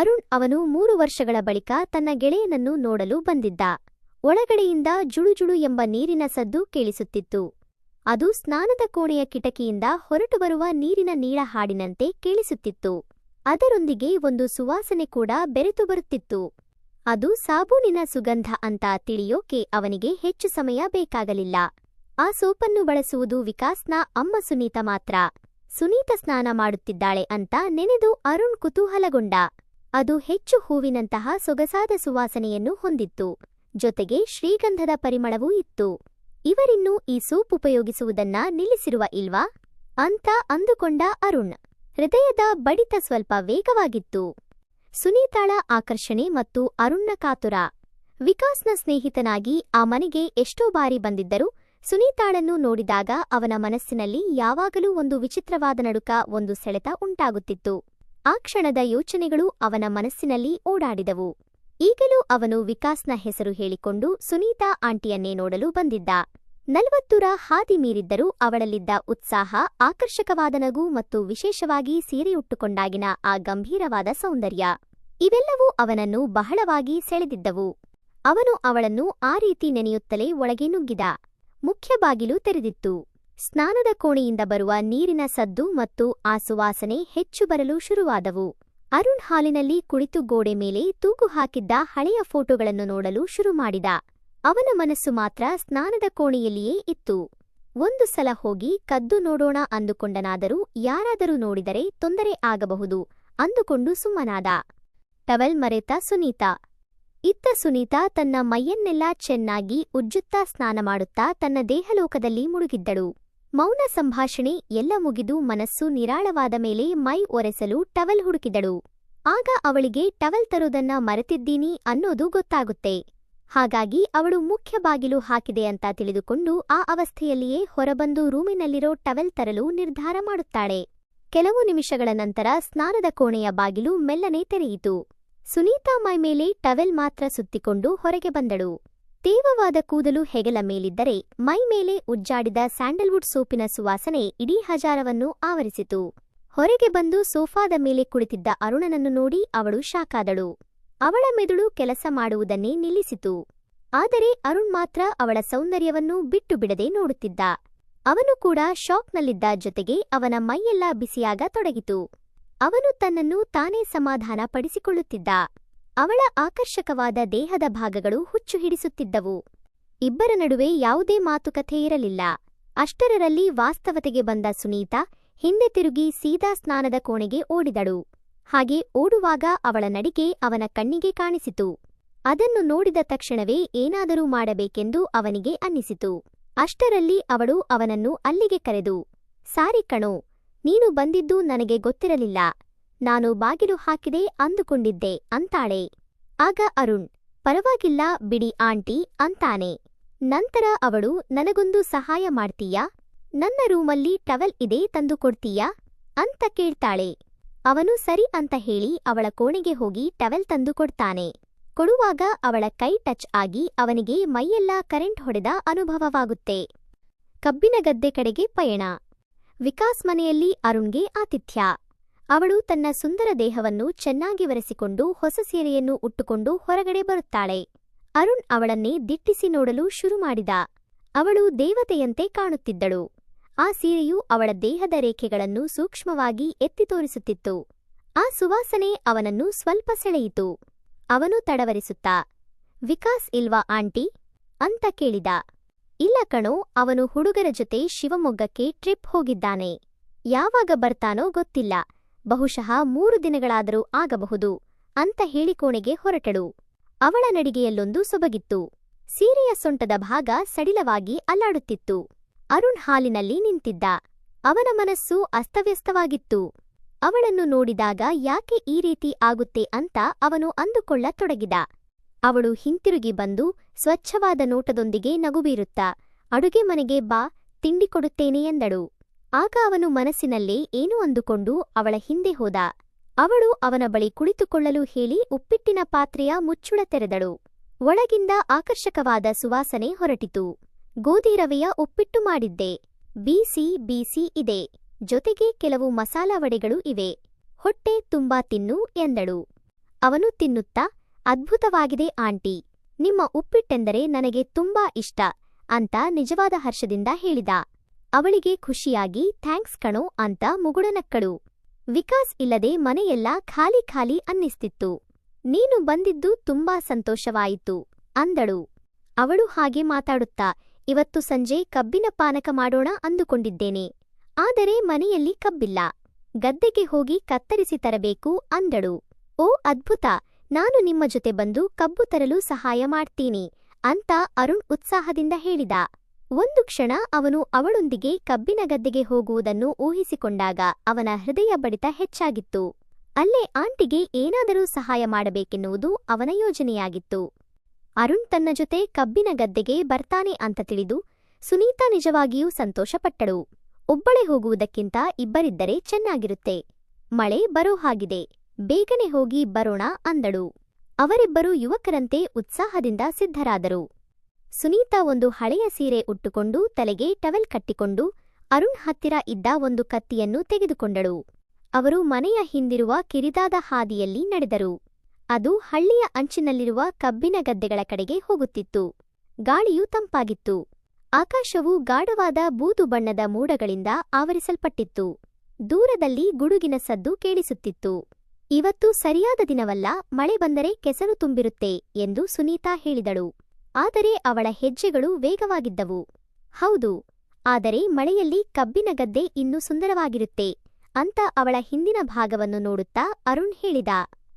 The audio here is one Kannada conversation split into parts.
ಅರುಣ್ ಅವನು 3 ವರ್ಷಗಳ ಬಳಿಕ ತನ್ನ ಗೆಳೆಯನನ್ನು ನೋಡಲು ಬಂದಿದ್ದ. ಒಳಗಡೆಯಿಂದ ಜುಳುಜುಳು ಎಂಬ ನೀರಿನ ಸದ್ದು ಕೇಳಿಸುತ್ತಿತ್ತು. ಅದು ಸ್ನಾನದ ಕೋಣೆಯ ಕಿಟಕಿಯಿಂದ ಹೊರಟುಬರುವ ನೀರಿನ ನೀಳ ಹಾಡಿನಂತೆ ಕೇಳಿಸುತ್ತಿತ್ತು. ಅದರೊಂದಿಗೆ ಒಂದು ಸುವಾಸನೆ ಕೂಡ ಬೆರೆತು ಬರುತ್ತಿತ್ತು. ಅದು ಸಾಬೂನಿನ ಸುಗಂಧ ಅಂತ ತಿಳಿಯೋಕೆ ಅವನಿಗೆ ಹೆಚ್ಚು ಸಮಯ ಬೇಕಾಗಲಿಲ್ಲ. ಆ ಸೋಪನ್ನು ಬಳಸುವುದು ವಿಕಾಸ್ನ ಅಮ್ಮ ಸುನೀತಾ ಮಾತ್ರ. ಸುನೀತಾ ಸ್ನಾನ ಮಾಡುತ್ತಿದ್ದಾಳೆ ಅಂತ ನೆನೆದು ಅರುಣ್ ಕುತೂಹಲಗೊಂಡ. ಅದು ಹೆಚ್ಚು ಹೂವಿನಂತಹ ಸೊಗಸಾದ ಸುವಾಸನೆಯನ್ನು ಹೊಂದಿತ್ತು. ಜೊತೆಗೆ ಶ್ರೀಗಂಧದ ಪರಿಮಳವೂ ಇತ್ತು. ಇವರಿನ್ನೂ ಈ ಸೋಪ್ ಉಪಯೋಗಿಸುವುದನ್ನ ನಿಲ್ಲಿಸಿರುವ ಇಲ್ವಾ ಅಂತ ಅಂದುಕೊಂಡ ಅರುಣ್. ಹೃದಯದ ಬಡಿತ ಸ್ವಲ್ಪ ವೇಗವಾಗಿತ್ತು. ಸುನೀತಾಳ ಆಕರ್ಷಣೆ ಮತ್ತು ಅರುಣ್ನ ಕಾತುರ. ವಿಕಾಸ್ನ ಸ್ನೇಹಿತನಾಗಿ ಆ ಮನೆಗೆ ಎಷ್ಟೋ ಬಾರಿ ಬಂದಿದ್ದರೂ ಸುನೀತಾಳನ್ನು ನೋಡಿದಾಗ ಅವನ ಮನಸ್ಸಿನಲ್ಲಿ ಯಾವಾಗಲೂ ಒಂದು ವಿಚಿತ್ರವಾದ ನಡುಕ, ಒಂದು ಸೆಳೆತ ಉಂಟಾಗುತ್ತಿತ್ತು. ಆ ಕ್ಷಣದ ಯೋಚನೆಗಳು ಅವನ ಮನಸ್ಸಿನಲ್ಲಿ ಓಡಾಡಿದವು. ಈಗಲೂ ಅವನು ವಿಕಾಸ್ನ ಹೆಸರು ಹೇಳಿಕೊಂಡು ಸುನೀತಾ ಆಂಟಿಯನ್ನೇ ನೋಡಲು ಬಂದಿದ್ದ. 40ರ ಹಾದಿ ಮೀರಿದ್ದರೂ ಅವಳಲ್ಲಿದ್ದ ಉತ್ಸಾಹ, ಆಕರ್ಷಕವಾದ ನಗು ಮತ್ತು ವಿಶೇಷವಾಗಿ ಸೀರೆಯುಟ್ಟುಕೊಂಡಾಗಿನ ಆ ಗಂಭೀರವಾದ ಸೌಂದರ್ಯ, ಇವೆಲ್ಲವೂ ಅವನನ್ನು ಬಹಳವಾಗಿ ಸೆಳೆದಿದ್ದವು. ಅವನು ಅವಳನ್ನು ಆ ರೀತಿ ನೆನೆಯುತ್ತಲೇ ಒಳಗೆ ನುಗ್ಗಿದ. ಮುಖ್ಯ ಬಾಗಿಲು ತೆರೆದಿತ್ತು. ಸ್ನಾನದ ಕೋಣೆಯಿಂದ ಬರುವ ನೀರಿನ ಸದ್ದು ಮತ್ತು ಆ ಸುವಾಸನೆ ಹೆಚ್ಚು ಬರಲು ಶುರುವಾದವು. ಅರುಣ್ ಹಾಲಿನಲ್ಲಿ ಕುಳಿತು ಗೋಡೆ ಮೇಲೆ ತೂಗು ಹಾಕಿದ್ದ ಹಳೆಯ ಫೋಟೋಗಳನ್ನು ನೋಡಲು ಶುರು ಮಾಡಿದ. ಅವನ ಮನಸ್ಸು ಮಾತ್ರ ಸ್ನಾನದ ಕೋಣೆಯಲ್ಲಿಯೇ ಇತ್ತು. ಒಂದು ಸಲ ಹೋಗಿ ಕದ್ದು ನೋಡೋಣ ಅಂದುಕೊಂಡನಾದರೂ ಯಾರಾದರೂ ನೋಡಿದರೆ ತೊಂದರೆ ಆಗಬಹುದು ಅಂದುಕೊಂಡು ಸುಮ್ಮನಾದ. ಟವೆಲ್ ಮರೆತ ಸುನೀತಾ. ಇತ್ತ ಸುನೀತಾ ತನ್ನ ಮೈಯನ್ನೆಲ್ಲ ಚೆನ್ನಾಗಿ ಉಜ್ಜುತ್ತಾ ಸ್ನಾನ ಮಾಡುತ್ತಾ ತನ್ನ ದೇಹಲೋಕದಲ್ಲಿ ಮುಳುಗಿದ್ದಳು. ಮೌನ ಸಂಭಾಷಣೆ ಎಲ್ಲ ಮುಗಿದು ಮನಸ್ಸು ನಿರಾಳವಾದ ಮೇಲೆ ಮೈ ಒರೆಸಲು ಟವೆಲ್ ಹುಡುಕಿದಳು. ಆಗ ಅವಳಿಗೆ ಟವೆಲ್ ತರೋದನ್ನ ಮರೆತಿದ್ದೀನಿ ಅನ್ನೋದು ಗೊತ್ತಾಗುತ್ತೆ. ಹಾಗಾಗಿ ಅವಳು ಮುಖ್ಯ ಬಾಗಿಲು ಹಾಕಿದೆ ಅಂತ ತಿಳಿದುಕೊಂಡು ಆ ಅವಸ್ಥೆಯಲ್ಲಿಯೇ ಹೊರಬಂದು ರೂಮಿನಲ್ಲಿರೋ ಟವೆಲ್ ತರಲು ನಿರ್ಧಾರ ಮಾಡುತ್ತಾಳೆ. ಕೆಲವು ನಿಮಿಷಗಳ ನಂತರ ಸ್ನಾನದ ಕೋಣೆಯ ಬಾಗಿಲು ಮೆಲ್ಲನೆ ತೆರೆಯಿತು. ಸುನೀತಾ ಮೈಮೇಲೆ ಟವೆಲ್ ಮಾತ್ರ ಸುತ್ತಿಕೊಂಡು ಹೊರಗೆ ಬಂದಳು. ತೇವವಾದ ಕೂದಲು ಹೆಗಲ ಮೇಲಿದ್ದರೆ ಮೈಮೇಲೆ ಉಜ್ಜಾಡಿದ ಸ್ಯಾಂಡಲ್ವುಡ್ ಸೋಪಿನ ಸುವಾಸನೆ ಇಡೀ ಹಜಾರವನ್ನು ಆವರಿಸಿತು. ಹೊರಗೆ ಬಂದು ಸೋಫಾದ ಮೇಲೆ ಕುಳಿತಿದ್ದ ಅರುಣನನ್ನು ನೋಡಿ ಅವಳು ಶಾಕಾದಳು. ಅವಳ ಮೆದುಳು ಕೆಲಸ ಮಾಡುವುದನ್ನೇ ನಿಲ್ಲಿಸಿತು. ಆದರೆ ಅರುಣ್ ಮಾತ್ರ ಅವಳ ಸೌಂದರ್ಯವನ್ನು ಬಿಟ್ಟು ಬಿಡದೆ ನೋಡುತ್ತಿದ್ದ. ಅವನು ಕೂಡ ಶಾಕ್ನಲ್ಲಿದ್ದ. ಜೊತೆಗೆ ಅವನ ಮೈಯೆಲ್ಲ ಬಿಸಿಯಾಗತೊಡಗಿತು. ಅವನು ತನ್ನನ್ನು ತಾನೇ ಸಮಾಧಾನ ಪಡಿಸಿಕೊಳ್ಳುತ್ತಿದ್ದ. ಅವಳ ಆಕರ್ಷಕವಾದ ದೇಹದ ಭಾಗಗಳು ಹುಚ್ಚು ಹಿಡಿಸುತ್ತಿದ್ದವು. ಇಬ್ಬರ ನಡುವೆ ಯಾವುದೇ ಮಾತುಕತೆ ಇರಲಿಲ್ಲ. ಅಷ್ಟರಲ್ಲಿ ವಾಸ್ತವತೆಗೆ ಬಂದ ಸುನೀತಾ ಹಿಂದೆ ತಿರುಗಿ ಸೀದಾ ಸ್ನಾನದ ಕೋಣೆಗೆ ಓಡಿದಳು. ಹಾಗೆ ಓಡುವಾಗ ಅವಳ ನಡಿಗೆ ಅವನ ಕಣ್ಣಿಗೆ ಕಾಣಿಸಿತು. ಅದನ್ನು ನೋಡಿದ ತಕ್ಷಣವೇ ಏನಾದರೂ ಮಾಡಬೇಕೆಂದು ಅವನಿಗೆ ಅನ್ನಿಸಿತು. ಅಷ್ಟರಲ್ಲಿ ಅವಳು ಅವನನ್ನು ಅಲ್ಲಿಗೆ ಕರೆದು, ಸಾರಿ ಕಣೋ, ನೀನು ಬಂದಿದ್ದು ನನಗೆ ಗೊತ್ತಿರಲಿಲ್ಲ. ನಾನು ಬಾಗಿಲು ಹಾಕಿದೆ ಅಂದುಕೊಂಡಿದ್ದೆ ಅಂತಾಳೆ. ಆಗ ಅರುಣ್, ಪರವಾಗಿಲ್ಲ ಬಿಡಿ ಆಂಟಿ ಅಂತಾನೆ. ನಂತರ ಅವಳು, ನನಗೊಂದು ಸಹಾಯ ಮಾಡ್ತೀಯಾ? ನನ್ನ ರೂಮಲ್ಲಿ ಟವೆಲ್ ಇದೆ, ತಂದು ಕೊಡ್ತೀಯಾ ಅಂತ ಕೇಳ್ತಾಳೆ. ಅವನು ಸರಿ ಅಂತ ಹೇಳಿ ಅವಳ ಕೋಣೆಗೆ ಹೋಗಿ ಟವೆಲ್ ತಂದು ಕೊಡ್ತಾನೆ. ಕೊಡುವಾಗ ಅವಳ ಕೈ ಟಚ್ ಆಗಿ ಅವನಿಗೆ ಮೈಯೆಲ್ಲ ಕರೆಂಟ್ ಹೊಡೆದ ಅನುಭವವಾಗುತ್ತೆ. ಕಬ್ಬಿನ ಗದ್ದೆ ಕಡೆಗೆ ಪಯಣ. ವಿಕಾಸ್ ಮನೆಯಲ್ಲಿ ಅರುಣ್ಗೆ ಆತಿಥ್ಯ. ಅವಳು ತನ್ನ ಸುಂದರ ದೇಹವನ್ನು ಚೆನ್ನಾಗಿ ಒರೆಸಿಕೊಂಡು ಹೊಸ ಸೀರೆಯನ್ನು ಉಟ್ಟುಕೊಂಡು ಹೊರಗಡೆ ಬರುತ್ತಾಳೆ. ಅರುಣ್ ಅವಳನ್ನೇ ದಿಟ್ಟಿಸಿ ನೋಡಲು ಶುರು ಮಾಡಿದ. ಅವಳು ದೇವತೆಯಂತೆ ಕಾಣುತ್ತಿದ್ದಳು. ಆ ಸೀರೆಯು ಅವಳ ದೇಹದ ರೇಖೆಗಳನ್ನು ಸೂಕ್ಷ್ಮವಾಗಿ ಎತ್ತಿ ತೋರಿಸುತ್ತಿತ್ತು. ಆ ಸುವಾಸನೆ ಅವನನ್ನು ಸ್ವಲ್ಪ ಸೆಳೆಯಿತು. ಅವನು ತಡವರಿಸುತ್ತಾ, ವಿಕಾಸ್ ಇಲ್ವಾ ಆಂಟಿ ಅಂತ ಕೇಳಿದ. ಇಲ್ಲ ಕಣೋ, ಅವನು ಹುಡುಗರ ಜೊತೆ ಶಿವಮೊಗ್ಗಕ್ಕೆ ಟ್ರಿಪ್ ಹೋಗಿದ್ದಾನೆ. ಯಾವಾಗ ಬರ್ತಾನೋ ಗೊತ್ತಿಲ್ಲ, ಬಹುಶಃ 3 ದಿನಗಳಾದರೂ ಆಗಬಹುದು ಅಂತ ಹೇಳಿ ಕೋಣೆಗೆ ಹೊರಟಳು. ಅವಳ ನಡಿಗೆಯಲ್ಲೊಂದು ಸೊಬಗಿತ್ತು. ಸೀರೆಯ ಸೊಂಟದ ಭಾಗ ಸಡಿಲವಾಗಿ ಅಲ್ಲಾಡುತ್ತಿತ್ತು. ಅರುಣ್ ಹಾಲಿನಲ್ಲಿ ನಿಂತಿದ್ದ. ಅವನ ಮನಸ್ಸು ಅಸ್ತವ್ಯಸ್ತವಾಗಿತ್ತು. ಅವಳನ್ನು ನೋಡಿದಾಗ ಯಾಕೆ ಈ ರೀತಿ ಆಗುತ್ತೆ ಅಂತ ಅವನು ಅಂದುಕೊಳ್ಳತೊಡಗಿದ. ಅವಳು ಹಿಂತಿರುಗಿ ಬಂದು ಸ್ವಚ್ಛವಾದ ನೋಟದೊಂದಿಗೆ ನಗುಬೀರುತ್ತಾ, ಅಡುಗೆ ಮನೆಗೆ ಬಾ, ತಿಂಡಿ ಕೊಡುತ್ತೇನೆ ಎಂದಳು. ಆಗ ಅವನು ಮನಸ್ಸಿನಲ್ಲೇ ಏನೋ ಅಂದುಕೊಂಡು ಅವಳ ಹಿಂದೆ ಹೋದ. ಅವಳು ಅವನ ಬಳಿ ಕುಳಿತುಕೊಳ್ಳಲು ಹೇಳಿ ಉಪ್ಪಿಟ್ಟಿನ ಪಾತ್ರೆಯ ಮುಚ್ಚುಳ ತೆರೆದಳು. ಒಳಗಿಂದ ಆಕರ್ಷಕವಾದ ಸುವಾಸನೆ ಹೊರಟಿತು. ಗೋಧಿ ರವೆಯ ಉಪ್ಪಿಟ್ಟು ಮಾಡಿದ್ದೆ. ಬಿಸಿ ಇದೆ. ಜೊತೆಗೆ ಕೆಲವು ಮಸಾಲ ವಡೆಗಳು ಇವೆ. ಹೊಟ್ಟೆ ತುಂಬಾ ತಿನ್ನು ಎಂದಳು. ಅವನು ತಿನ್ನುತ್ತಾ, ಅದ್ಭುತವಾಗಿದೆ ಆಂಟಿ, ನಿಮ್ಮ ಉಪ್ಪಿಟ್ಟೆಂದರೆ ನನಗೆ ತುಂಬಾ ಇಷ್ಟ ಅಂತ ನಿಜವಾದ ಹರ್ಷದಿಂದ ಹೇಳಿದ. ಅವಳಿಗೆ ಖುಷಿಯಾಗಿ ಥ್ಯಾಂಕ್ಸ್ ಕಣೋ ಅಂತ ಮುಗುಳನಕ್ಕಳು. ವಿಕಾಸ್ ಇಲ್ಲದೆ ಮನೆಯೆಲ್ಲ ಖಾಲಿ ಖಾಲಿ ಅನ್ನಿಸ್ತಿತ್ತು. ನೀನು ಬಂದಿದ್ದು ತುಂಬಾ ಸಂತೋಷವಾಯಿತು ಅಂದಳು. ಅವಳು ಹಾಗೆ ಮಾತಾಡುತ್ತಾ, ಇವತ್ತು ಸಂಜೆ ಕಬ್ಬಿನ ಪಾನಕ ಮಾಡೋಣ ಅಂದುಕೊಂಡಿದ್ದೇನೆ. ಆದರೆ ಮನೆಯಲ್ಲಿ ಕಬ್ಬಿಲ್ಲ. ಗದ್ದೆಗೆ ಹೋಗಿ ಕತ್ತರಿಸಿ ತರಬೇಕು ಅಂದಳು. ಓ ಅದ್ಭುತ, ನಾನು ನಿಮ್ಮ ಜೊತೆ ಬಂದು ಕಬ್ಬು ತರಲು ಸಹಾಯ ಮಾಡ್ತೀನಿ ಅಂತ ಅರುಣ್ ಉತ್ಸಾಹದಿಂದ ಹೇಳಿದ. ಒಂದು ಕ್ಷಣ ಅವನು ಅವಳೊಂದಿಗೆ ಕಬ್ಬಿನ ಗದ್ದೆಗೆ ಹೋಗುವುದನ್ನು ಊಹಿಸಿಕೊಂಡಾಗ ಅವನ ಹೃದಯ ಬಡಿತ ಹೆಚ್ಚಾಗಿತ್ತು. ಅಲ್ಲೇ ಆಂಟಿಗೆ ಏನಾದರೂ ಸಹಾಯ ಮಾಡಬೇಕೆನ್ನುವುದು ಅವನ ಯೋಜನೆಯಾಗಿತ್ತು. ಅರುಣ್ ತನ್ನ ಜೊತೆ ಕಬ್ಬಿನ ಗದ್ದೆಗೆ ಬರ್ತಾನೆ ಅಂತ ತಿಳಿದು ಸುನೀತಾ ನಿಜವಾಗಿಯೂ ಸಂತೋಷಪಟ್ಟಳು. ಒಬ್ಬಳೇ ಹೋಗುವುದಕ್ಕಿಂತ ಇಬ್ಬರಿದ್ದರೆ ಚೆನ್ನಾಗಿರುತ್ತೆ. ಮಳೆ ಬರೋ ಹಾಗಿದೆ, ಬೇಗನೆ ಹೋಗಿ ಬರೋಣ ಅಂದಳು. ಅವರಿಬ್ಬರೂ ಯುವಕರಂತೆ ಉತ್ಸಾಹದಿಂದ ಸಿದ್ಧರಾದರು. ಸುನೀತಾ ಒಂದು ಹಳೆಯ ಸೀರೆ ಉಟ್ಟುಕೊಂಡು ತಲೆಗೆ ಟವೆಲ್ ಕಟ್ಟಿಕೊಂಡು ಅರುಣ್ ಹತ್ತಿರ ಇದ್ದ ಒಂದು ಕತ್ತಿಯನ್ನು ತೆಗೆದುಕೊಂಡಳು. ಅವರು ಮನೆಯ ಹಿಂದಿರುವ ಕಿರಿದಾದ ಹಾದಿಯಲ್ಲಿ ನಡೆದರು. ಅದು ಹಳ್ಳಿಯ ಅಂಚಿನಲ್ಲಿರುವ ಕಬ್ಬಿನ ಗದ್ದೆಗಳ ಕಡೆಗೆ ಹೋಗುತ್ತಿತ್ತು. ಗಾಳಿಯು ತಂಪಾಗಿತ್ತು. ಆಕಾಶವು ಗಾಢವಾದ ಬೂದು ಬಣ್ಣದ ಮೋಡಗಳಿಂದ ಆವರಿಸಲ್ಪಟ್ಟಿತ್ತು. ದೂರದಲ್ಲಿ ಗುಡುಗಿನ ಸದ್ದು ಕೇಳಿಸುತ್ತಿತ್ತು. ಇವತ್ತು ಸರಿಯಾದ ದಿನವಲ್ಲ, ಮಳೆ ಬಂದರೆ ಕೆಸರು ತುಂಬಿರುತ್ತೆ ಎಂದು ಸುನೀತಾ ಹೇಳಿದಳು. ಆದರೆ ಅವಳ ಹೆಜ್ಜೆಗಳು ವೇಗವಾಗಿದ್ದವು. ಹೌದು, ಆದರೆ ಮಳೆಯಲ್ಲಿ ಕಬ್ಬಿನ ಗದ್ದೆ ಇನ್ನೂ ಸುಂದರವಾಗಿರುತ್ತೆ ಅಂತ ಅವಳ ಹಿಂದಿನ ಭಾಗವನ್ನು ನೋಡುತ್ತಾ ಅರುಣ್ ಹೇಳಿದ.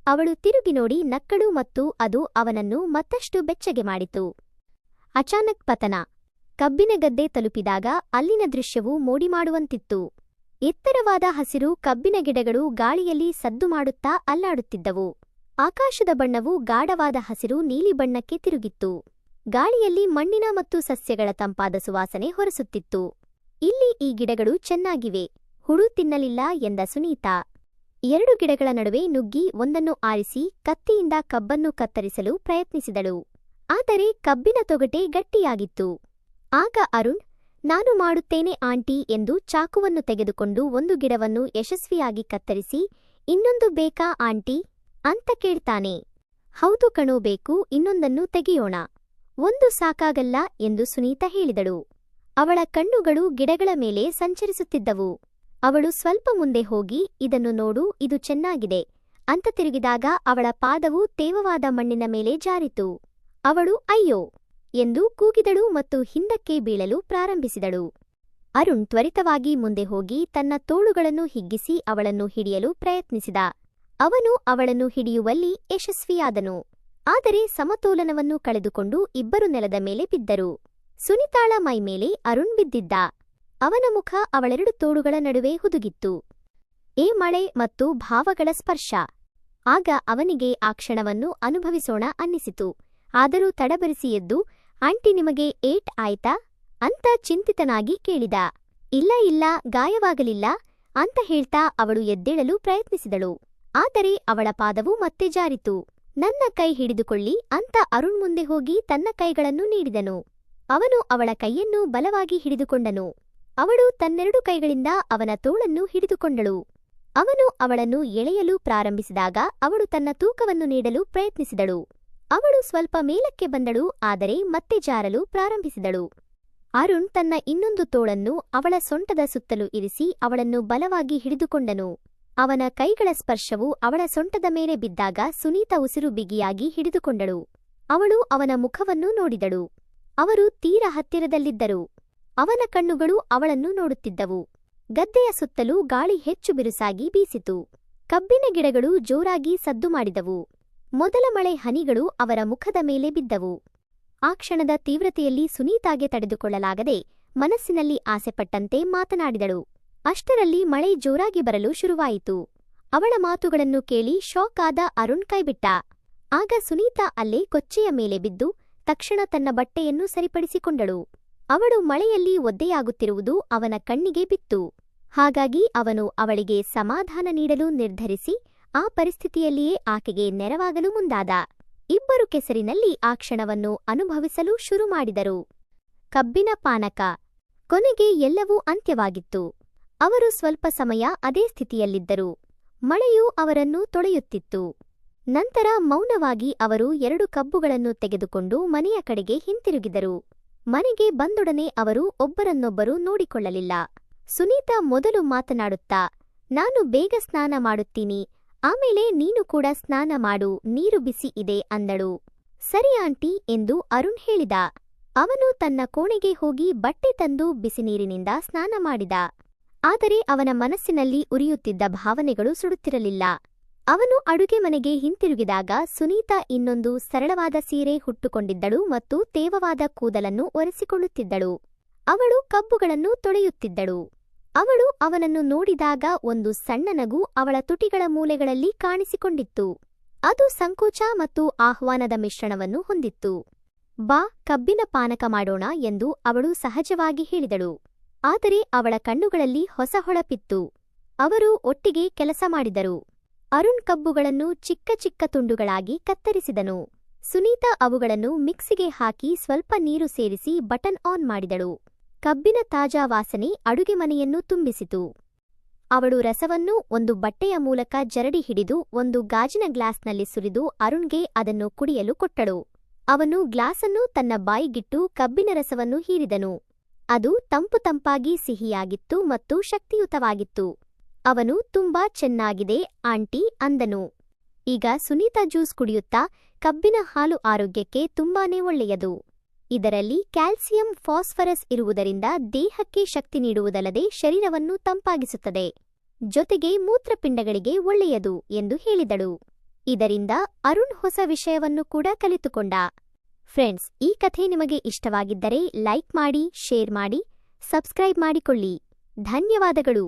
ಅವಳು ತಿರುಗಿ ನೋಡಿ ನಕ್ಕಳು ಮತ್ತು ಅದು ಅವನನ್ನು ಮತ್ತಷ್ಟು ಬೆಚ್ಚಗೆ ಮಾಡಿತು. ಅಚಾನಕ್ ಪತನ. ಕಬ್ಬಿನ ಗದ್ದೆ ತಲುಪಿದಾಗ ಅಲ್ಲಿನ ದೃಶ್ಯವು ಮೋಡಿ ಮಾಡುವಂತಿತ್ತು. ಎತ್ತರವಾದ ಹಸಿರು ಕಬ್ಬಿನ ಗಿಡಗಳು ಗಾಳಿಯಲ್ಲಿ ಸದ್ದು ಮಾಡುತ್ತಾ ಅಲ್ಲಾಡುತ್ತಿದ್ದವು. ಆಕಾಶದ ಬಣ್ಣವು ಗಾಢವಾದ ಹಸಿರು ನೀಲಿ ಬಣ್ಣಕ್ಕೆ ತಿರುಗಿತ್ತು. ಗಾಳಿಯಲ್ಲಿ ಮಣ್ಣಿನ ಮತ್ತು ಸಸ್ಯಗಳ ತಂಪಾದ ಸುವಾಸನೆ ಹೊರಸುತ್ತಿತ್ತು. ಇಲ್ಲಿ ಈ ಗಿಡಗಳು ಚೆನ್ನಾಗಿವೆ, ಹುಳು ತಿನ್ನಲಿಲ್ಲ ಎಂದ ಸುನೀತಾ. 2 ಗಿಡಗಳ ನಡುವೆ ನುಗ್ಗಿ ಒಂದನ್ನು ಆರಿಸಿ ಕತ್ತಿಯಿಂದ ಕಬ್ಬನ್ನು ಕತ್ತರಿಸಲು ಪ್ರಯತ್ನಿಸಿದಳು. ಆದರೆ ಕಬ್ಬಿನ ತೊಗಟೆ ಗಟ್ಟಿಯಾಗಿತ್ತು. ಆಗ ಅರುಣ್, ನಾನು ಮಾಡುತ್ತೇನೆ ಆಂಟಿ ಎಂದು ಚಾಕುವನ್ನು ತೆಗೆದುಕೊಂಡು ಒಂದು ಗಿಡವನ್ನು ಯಶಸ್ವಿಯಾಗಿ ಕತ್ತರಿಸಿ, ಇನ್ನೊಂದು ಬೇಕಾ ಆಂಟಿ ಅಂತ ಕೇಳ್ತಾನೆ. ಹೌದು ಕಣೋ, ಬೇಕು, ಇನ್ನೊಂದನ್ನು ತೆಗೆಯೋಣ. ಒಂದು ಸಾಕಾಗಲ್ಲ ಎಂದು ಸುನೀತಾ ಹೇಳಿದಳು. ಅವಳ ಕಣ್ಣುಗಳು ಗಿಡಗಳ ಮೇಲೆ ಸಂಚರಿಸುತ್ತಿದ್ದವು. ಅವಳು ಸ್ವಲ್ಪ ಮುಂದೆ ಹೋಗಿ, ಇದನ್ನು ನೋಡು, ಇದು ಚೆನ್ನಾಗಿದೆ ಅಂತ ತಿರುಗಿದಾಗ ಅವಳ ಪಾದವು ತೇವವಾದ ಮಣ್ಣಿನ ಮೇಲೆ ಜಾರಿತು. ಅವಳು ಅಯ್ಯೋ ಎಂದು ಕೂಗಿದಳು ಮತ್ತು ಹಿಂದಕ್ಕೆ ಬೀಳಲು ಪ್ರಾರಂಭಿಸಿದಳು. ಅರುಣ್ ತ್ವರಿತವಾಗಿ ಮುಂದೆ ಹೋಗಿ ತನ್ನ ತೋಳುಗಳನ್ನು ಹಿಗ್ಗಿಸಿ ಅವಳನ್ನು ಹಿಡಿಯಲು ಪ್ರಯತ್ನಿಸಿದ. ಅವನು ಅವಳನ್ನು ಹಿಡಿಯುವಲ್ಲಿ ಯಶಸ್ವಿಯಾದನು. ಆದರೆ ಸಮತೋಲನವನ್ನು ಕಳೆದುಕೊಂಡು ಇಬ್ಬರು ನೆಲದ ಮೇಲೆ ಬಿದ್ದರು. ಸುನಿತಾಳ ಮೈಮೇಲೆ ಅರುಣ್ ಬಿದ್ದಿದ್ದ. ಅವನ ಮುಖ ಅವಳೆರಡು ತೋಳುಗಳ ನಡುವೆ ಹುದುಗಿತ್ತು. ಮಳೆ ಮತ್ತು ಭಾವಗಳ ಸ್ಪರ್ಶ. ಆಗ ಅವನಿಗೆ ಆ ಕ್ಷಣವನ್ನು ಅನುಭವಿಸೋಣ ಅನ್ನಿಸಿತು. ಆದರೂ ತಡಬರಿಸಿ ಎದ್ದು, ಆಂಟಿ ನಿಮಗೆ ಏಟ್ ಆಯ್ತಾ ಅಂತ ಚಿಂತಿತನಾಗಿ ಕೇಳಿದ. ಇಲ್ಲ ಇಲ್ಲ, ಗಾಯವಾಗಲಿಲ್ಲ ಅಂತ ಹೇಳ್ತಾ ಅವಳು ಎದ್ದೇಳಲು ಪ್ರಯತ್ನಿಸಿದಳು. ಆದರೆ ಅವಳ ಪಾದವು ಮತ್ತೆ ಜಾರಿತು. ನನ್ನ ಕೈ ಹಿಡಿದುಕೊಳ್ಳಿ ಅಂತ ಅರುಣ್ ಮುಂದೆ ಹೋಗಿ ತನ್ನ ಕೈಗಳನ್ನು ನೀಡಿದನು. ಅವನು ಅವಳ ಕೈಯನ್ನು ಬಲವಾಗಿ ಹಿಡಿದುಕೊಂಡನು. ಅವಳು ತನ್ನೆರಡು ಕೈಗಳಿಂದ ಅವನ ತೋಳನ್ನು ಹಿಡಿದುಕೊಂಡಳು. ಅವನು ಅವಳನ್ನು ಎಳೆಯಲು ಪ್ರಾರಂಭಿಸಿದಾಗ ಅವಳು ತನ್ನ ತೂಕವನ್ನು ನೀಡಲು ಪ್ರಯತ್ನಿಸಿದಳು. ಅವಳು ಸ್ವಲ್ಪ ಮೇಲಕ್ಕೆ ಬಂದಳು, ಆದರೆ ಮತ್ತೆ ಜಾರಲು ಪ್ರಾರಂಭಿಸಿದಳು. ಅರುಣ್ ತನ್ನ ಇನ್ನೊಂದು ತೋಳನ್ನು ಅವಳ ಸೊಂಟದ ಸುತ್ತಲೂ ಇರಿಸಿ ಅವಳನ್ನು ಬಲವಾಗಿ ಹಿಡಿದುಕೊಂಡನು. ಅವನ ಕೈಗಳ ಸ್ಪರ್ಶವು ಅವಳ ಸೊಂಟದ ಮೇಲೆ ಬಿದ್ದಾಗ ಸುನೀತಾ ಉಸಿರು ಬಿಗಿಯಾಗಿ ಹಿಡಿದುಕೊಂಡಳು. ಅವಳು ಅವನ ಮುಖವನ್ನು ನೋಡಿದಳು. ಅವರು ತೀರ ಹತ್ತಿರದಲ್ಲಿದ್ದರು. ಅವನ ಕಣ್ಣುಗಳು ಅವಳನ್ನು ನೋಡುತ್ತಿದ್ದವು. ಗದ್ದೆಯ ಸುತ್ತಲೂ ಗಾಳಿ ಹೆಚ್ಚು ಬಿರುಸಾಗಿ ಬೀಸಿತು. ಕಬ್ಬಿನ ಗಿಡಗಳು ಜೋರಾಗಿ ಸದ್ದು ಮಾಡಿದವು. ಮೊದಲ ಮಳೆ ಹನಿಗಳು ಅವರ ಮುಖದ ಮೇಲೆ ಬಿದ್ದವು. ಆ ಕ್ಷಣದ ತೀವ್ರತೆಯಲ್ಲಿ ಸುನೀತಾಗೆ ತಡೆದುಕೊಳ್ಳಲಾಗದೆ ಮನಸ್ಸಿನಲ್ಲಿ ಆಸೆಪಟ್ಟಂತೆ ಮಾತನಾಡಿದಳು. ಅಷ್ಟರಲ್ಲಿ ಮಳೆ ಜೋರಾಗಿ ಬರಲು ಶುರುವಾಯಿತು. ಅವಳ ಮಾತುಗಳನ್ನು ಕೇಳಿ ಶಾಕ್ ಆದ ಅರುಣ್ ಕೈಬಿಟ್ಟ. ಆಗ ಸುನೀತಾ ಅಲ್ಲೇ ಕೊಚ್ಚೆಯ ಮೇಲೆ ಬಿದ್ದು ತಕ್ಷಣ ತನ್ನ ಬಟ್ಟೆಯನ್ನು ಸರಿಪಡಿಸಿಕೊಂಡಳು. ಅವಳು ಮಳೆಯಲ್ಲಿ ಒದ್ದೆಯಾಗುತ್ತಿರುವುದು ಅವನ ಕಣ್ಣಿಗೆ ಬಿತ್ತು. ಹಾಗಾಗಿ ಅವನು ಅವಳಿಗೆ ಸಮಾಧಾನ ನೀಡಲು ನಿರ್ಧರಿಸಿ ಆ ಪರಿಸ್ಥಿತಿಯಲ್ಲಿಯೇ ಆಕೆಗೆ ನೆರವಾಗಲು ಮುಂದಾದ. ಇಬ್ಬರು ಕೆಸರಿನಲ್ಲಿ ಆ ಕ್ಷಣವನ್ನು ಅನುಭವಿಸಲು ಶುರು ಮಾಡಿದರು. ಕಬ್ಬಿನ ಪಾನಕ. ಕೊನೆಗೆ ಎಲ್ಲವೂ ಅಂತ್ಯವಾಗಿತ್ತು. ಅವರು ಸ್ವಲ್ಪ ಸಮಯ ಅದೇ ಸ್ಥಿತಿಯಲ್ಲಿದ್ದರು. ಮಳೆಯು ಅವರನ್ನು ತೊಳೆಯುತ್ತಿತ್ತು. ನಂತರ ಮೌನವಾಗಿ ಅವರು 2 ಕಬ್ಬುಗಳನ್ನು ತೆಗೆದುಕೊಂಡು ಮನೆಯ ಕಡೆಗೆ ಹಿಂತಿರುಗಿದರು. ಮನೆಗೆ ಬಂದೊಡನೆ ಅವರು ಒಬ್ಬರನ್ನೊಬ್ಬರು ನೋಡಿಕೊಳ್ಳಲಿಲ್ಲ. ಸುನೀತಾ ಮೊದಲು ಮಾತನಾಡುತ್ತಾ, ನಾನು ಬೇಗ ಸ್ನಾನ ಮಾಡುತ್ತೀನಿ, ಆಮೇಲೆ ನೀನು ಕೂಡ ಸ್ನಾನ ಮಾಡು, ನೀರು ಬಿಸಿ ಇದೆ ಅಂದಳು. ಸರಿ ಆಂಟಿ ಎಂದು ಅರುಣ್ ಹೇಳಿದ. ಅವನು ತನ್ನ ಕೋಣೆಗೆ ಹೋಗಿ ಬಟ್ಟೆ ತಂದು ಬಿಸಿನೀರಿನಿಂದ ಸ್ನಾನ ಮಾಡಿದ. ಆದರೆ ಅವನ ಮನಸ್ಸಿನಲ್ಲಿ ಉರಿಯುತ್ತಿದ್ದ ಭಾವನೆಗಳು ಸುಡುತ್ತಿರಲಿಲ್ಲ. ಅವನು ಅಡುಗೆ ಮನೆಗೆ ಹಿಂತಿರುಗಿದಾಗ ಸುನೀತಾ ಇನ್ನೊಂದು ಸರಳವಾದ ಸೀರೆ ಹುಟ್ಟುಕೊಂಡಿದ್ದಳು ಮತ್ತು ತೇವವಾದ ಕೂದಲನ್ನು ಒರೆಸಿಕೊಳ್ಳುತ್ತಿದ್ದಳು. ಅವಳು ಕಬ್ಬುಗಳನ್ನು ತೊಳೆಯುತ್ತಿದ್ದಳು. ಅವಳು ಅವನನ್ನು ನೋಡಿದಾಗ ಒಂದು ಸಣ್ಣ ನಗು ಅವಳ ತುಟಿಗಳ ಮೂಲೆಗಳಲ್ಲಿ ಕಾಣಿಸಿಕೊಂಡಿತ್ತು. ಅದು ಸಂಕೋಚ ಮತ್ತು ಆಹ್ವಾನದ ಮಿಶ್ರಣವನ್ನು ಹೊಂದಿತ್ತು. ಬಾ, ಕಬ್ಬಿನ ಪಾನಕ ಮಾಡೋಣ ಎಂದು ಅವಳು ಸಹಜವಾಗಿ ಹೇಳಿದಳು. ಆದರೆ ಅವಳ ಕಣ್ಣುಗಳಲ್ಲಿ ಹೊಸ ಹೊಳಪಿತ್ತು. ಅವರು ಒಟ್ಟಿಗೆ ಕೆಲಸ ಮಾಡಿದರು. ಅರುಣ್ ಕಬ್ಬುಗಳನ್ನು ಚಿಕ್ಕ ಚಿಕ್ಕ ತುಂಡುಗಳಾಗಿ ಕತ್ತರಿಸಿದನು. ಸುನೀತಾ ಅವುಗಳನ್ನು ಮಿಕ್ಸಿಗೆ ಹಾಕಿ ಸ್ವಲ್ಪ ನೀರು ಸೇರಿಸಿ ಬಟನ್ ಆನ್ ಮಾಡಿದಳು. ಕಬ್ಬಿನ ತಾಜಾ ವಾಸನೆ ಅಡುಗೆ ಮನೆಯನ್ನು ತುಂಬಿಸಿತು. ಅವಳು ರಸವನ್ನು ಒಂದು ಬಟ್ಟೆಯ ಮೂಲಕ ಜರಡಿ ಹಿಡಿದು ಒಂದು ಗಾಜಿನ ಗ್ಲಾಸ್ನಲ್ಲಿ ಸುರಿದು ಅರುಣ್ಗೆ ಅದನ್ನು ಕುಡಿಯಲು ಕೊಟ್ಟಳು. ಅವನು ಗ್ಲಾಸನ್ನು ತನ್ನ ಬಾಯಿಗಿಟ್ಟು ಕಬ್ಬಿನ ರಸವನ್ನು ಹೀರಿದನು. ಅದು ತಂಪು ತಂಪಾಗಿ ಸಿಹಿಯಾಗಿತ್ತು ಮತ್ತು ಶಕ್ತಿಯುತವಾಗಿತ್ತು. ಅವನು ತುಂಬಾ ಚೆನ್ನಾಗಿದೆ ಆಂಟಿ ಅಂದನು. ಈಗ ಸುನೀತಾ ಜ್ಯೂಸ್ ಕುಡಿಯುತ್ತಾ, ಕಬ್ಬಿನ ಹಾಲು ಆರೋಗ್ಯಕ್ಕೆ ತುಂಬಾನೇ ಒಳ್ಳೆಯದು. ಇದರಲ್ಲಿ ಕ್ಯಾಲ್ಸಿಯಂ, ಫಾಸ್ಫರಸ್ ಇರುವುದರಿಂದ ದೇಹಕ್ಕೆ ಶಕ್ತಿ ನೀಡುವುದಲ್ಲದೆ ಶರೀರವನ್ನು ತಂಪಾಗಿಸುತ್ತದೆ. ಜೊತೆಗೆ ಮೂತ್ರಪಿಂಡಗಳಿಗೆ ಒಳ್ಳೆಯದು ಎಂದು ಹೇಳಿದಳು. ಇದರಿಂದ ಅರುಣ್ ಹೊಸ ವಿಷಯವನ್ನು ಕೂಡ ಕಲಿತುಕೊಂಡ. ಫ್ರೆಂಡ್ಸ್, ಈ ಕಥೆ ನಿಮಗೆ ಇಷ್ಟವಾಗಿದ್ದರೆ ಲೈಕ್ ಮಾಡಿ, ಶೇರ್ ಮಾಡಿ, ಸಬ್ಸ್ಕ್ರೈಬ್ ಮಾಡಿಕೊಳ್ಳಿ. ಧನ್ಯವಾದಗಳು.